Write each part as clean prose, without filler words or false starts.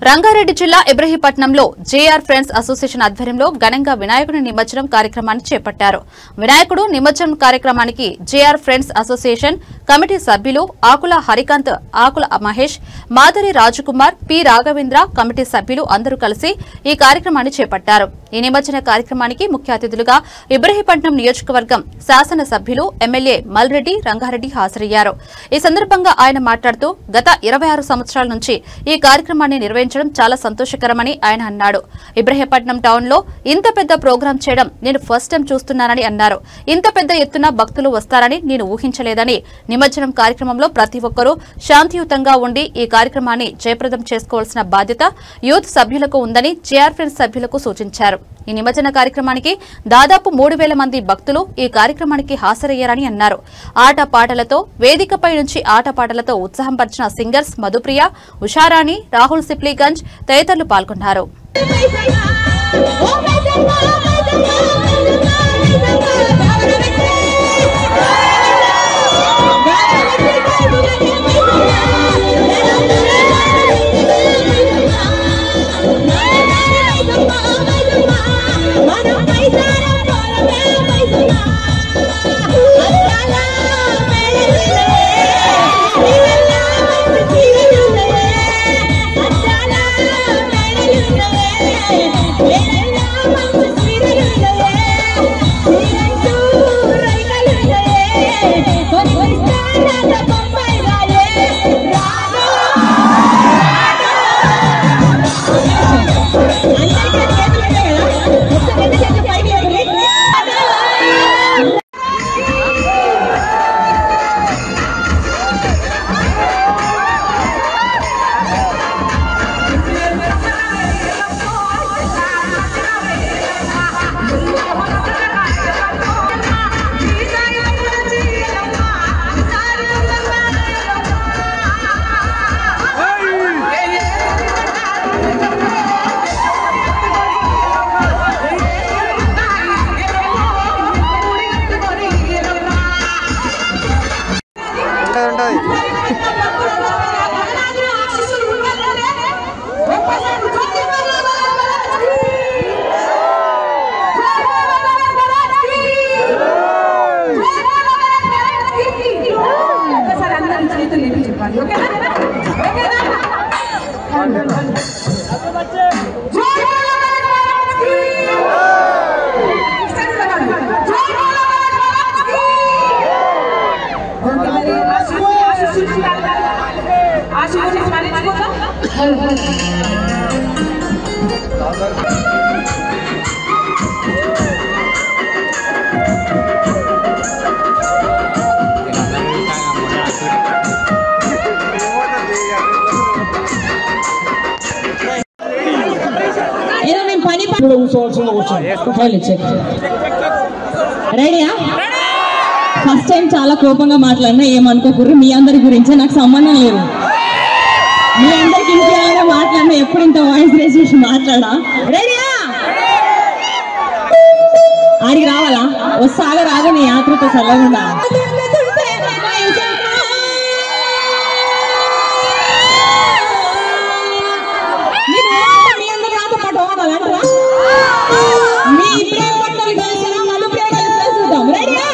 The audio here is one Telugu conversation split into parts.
రంగారెడ్డి జిల్లా ఇబ్రహీపట్నంలో జేఆర్ ఫ్రెండ్స్ అసోసియేషన్ ఆధ్వర్యంలో ఘనంగా వినాయకుడి నిమజ్జనం కార్యక్రమాన్ని చేపట్టారు. వినాయకుడు నిమజ్జనం కార్యక్రమానికి జేఆర్ ఫ్రెండ్స్ అసోసియేషన్ కమిటీ సభ్యులు ఆకుల హరికాంత్, ఆకుల మహేష్, మాదరి రాజకుమార్, పి రాఘవేంద్ర కమిటీ సభ్యులు అందరూ కలిసి ఈ కార్యక్రమాన్ని చేపట్టారు. ఈ నిమజ్జన కార్యక్రమానికి ముఖ్య అతిథులుగా ఇబ్రహీపట్నం నియోజకవర్గం శాసన సభ్యులు ఎమ్మెల్యే మల్రెడ్డి రంగారెడ్డి హాజరయ్యారు. ఈ సందర్భంగా ఆయన మాట్లాడుతూ గత 26 సంవత్సరాల నుంచి ఈ కార్యక్రమాన్ని నిర్వహించడం చాలా సంతోషకరమని ఆయన అన్నాడు. ఇబ్రహీపట్నం టౌన్ లో ఇంత పెద్ద ప్రోగ్రాం చేయడం నేను ఫస్ట్ టైం చూస్తున్నానని అన్నారు. ఇంత పెద్ద ఎత్తున భక్తులు వస్తారని నేను ఊహించలేదని, నిమజ్జనం కార్యక్రమంలో ప్రతి ఒక్కరూ శాంతియుతంగా ఉండి ఈ కార్యక్రమాన్ని జయప్రదం చేసుకోవాల్సిన బాధ్యత యూత్ సభ్యులకు ఉందని జేఆర్ ఫ్రెండ్స్ సభ్యులకు సూచించారు. ఈ నిమజ్జన కార్యక్రమానికి దాదాపు 3000 మంది భక్తులు ఈ కార్యక్రమానికి హాజరయ్యారని అన్నారు. ఆటపాటలతో వేదికపై నుంచి ఆటపాటలతో ఉత్సాహం పరిచిన సింగర్స్ మధుప్రియ, ఉషారాణి, రాహుల్ సిప్లీగంజ్ తదితరులు పాల్గొన్నారు. రెడీయా? ఫస్ట్ టైం చాలా కోపంగా మాట్లాడినా ఏమనుకోకూడదు. మీ అందరి గురించి నాకు సంబంధం లేదు. మీ అందరికి ఇంకేమైనా మాట్లాడినా ఎప్పుడు ఇంత వాయిస్ రేస్ చేసి మాట్లాడా? రెడీయా? ఆడికి రావాలా? వస్తాగా రాగా నీ యాత్రతో చల్లకుండా మీ అందరు నాతో పాటు పోవాలంటారా? మీ ఇబ్రాహిం పట్టాలు కలిసిన మళ్ళీ ప్రేమలు చేద్దాం. రెడీయా?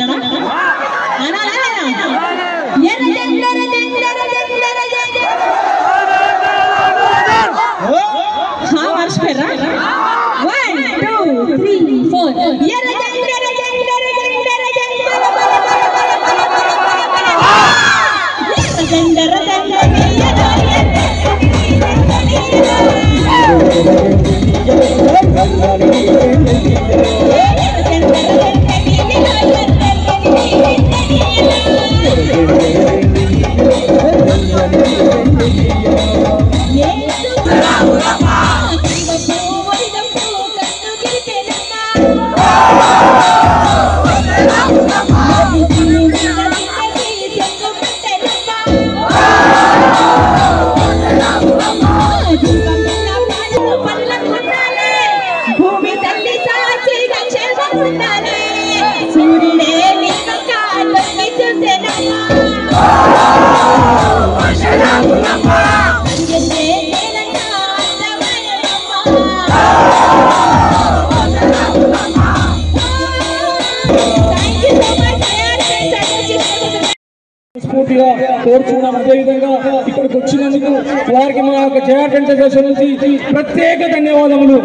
అంటాడా మర్చిపోయారా 1 2 3 భూమి తల్లి సాక్షిగా చేరుకుంటానే సూర్యుడే నిన్ను కాళ్ళని చూసేనమ్మా స్ఫూర్తిగా కోరుచున్నాం. అదేవిధంగా ఇక్కడికి వచ్చినందుకు వారికి మా యొక్క జేఆర్ ఫ్రెండ్స్ అసోసియేషన్ నుంచి ప్రత్యేక ధన్యవాదములు.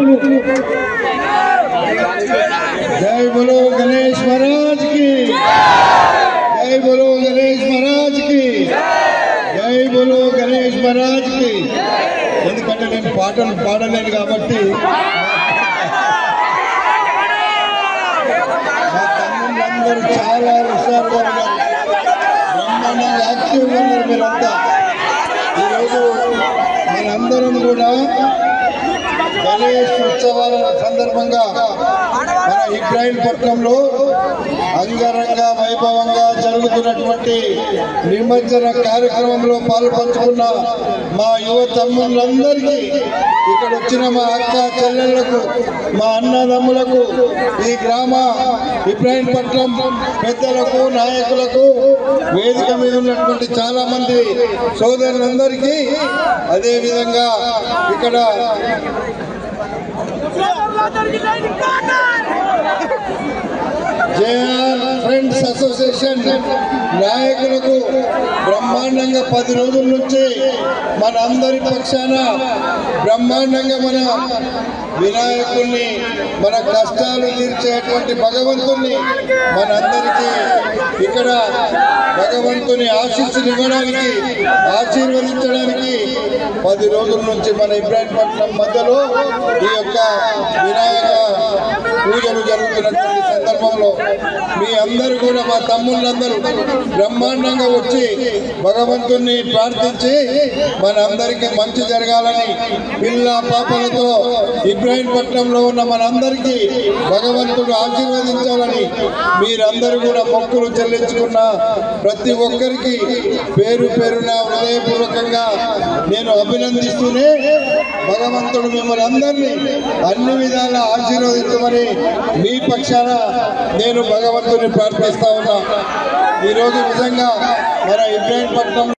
జై బోలో గణేష్ మహారాజ్ కి, జై బోలో గణేష్ మహారాజ్ కి, జై బోలో గణేష్ మహారాజ్ కి. ఎందుకంటే నేను పాటలు పాడలేను కాబట్టి మా తమ్ముళ్ళందరూ చాలా హుషారుగా ఉన్నారు, బ్రహ్మాండంగా యాక్టివ్గా ఉన్నారు. మీరంతా ఈరోజు మనందరం కూడా గణేష్ ఉత్సవాల సందర్భంగా మన ఇబ్రాహీంపట్నంలో అంగరంగ వైభవంగా జరుగుతున్నటువంటి నిమజ్జన కార్యక్రమంలో పాల్పంచుకున్న మా యువ తమ్ముళ్ళందరికీ, ఇక్కడ వచ్చిన మా అక్క చెల్లెళ్లకు, మా అన్నదమ్ములకు, ఈ గ్రామ ఇబ్రాహీంపట్నం పెద్దలకు, నాయకులకు, వేదిక మీద ఉన్నటువంటి చాలా మంది సోదరులందరికీ, అదేవిధంగా ఇక్కడ జేఆర్ ఫ్రెండ్స్ అసోసియేషన్ నాయకులకు బ్రహ్మాండంగా 10 రోజుల నుంచి మన అందరి పక్షాన బ్రహ్మాండంగా మన వినాయకుల్ని, మన కష్టాలు తీర్చేటువంటి భగవంతుని మనందరికీ ఇక్కడ భగవంతుని ఆశీస్సులు ఇవ్వడానికి, ఆశీర్వదించడానికి 10 రోజుల నుంచి మన ఇబ్రాహీంపట్నం మధ్యలో ఈ యొక్క వినాయక పూజలు జరుగుతున్నటువంటి సందర్భంలో మీ అందరూ కూడా, మా తమ్ముళ్ళందరూ బ్రహ్మాండంగా వచ్చి భగవంతుని ప్రార్థించి మనందరికీ మంచి జరగాలని, పిల్ల పాపలతో ఇబ్రాహీంపట్నంలో ఉన్న మనందరికీ భగవంతుడు ఆశీర్వదించాలని మీరందరూ కూడా మొక్కులు చెల్లించుకున్న ప్రతి ఒక్కరికి పేరు పేరున హృదయపూర్వకంగా నేను అభినందిస్తూనే, భగవంతుడు మిమ్మల్ని అందరినీ అన్ని విధాలా ఆశీర్వదించమని మీ పక్షాన నేను భగవంతుని ప్రార్థిస్తా ఉన్నా. ఈరోజు నిజంగా మన ఇబ్రాహీంపట్నం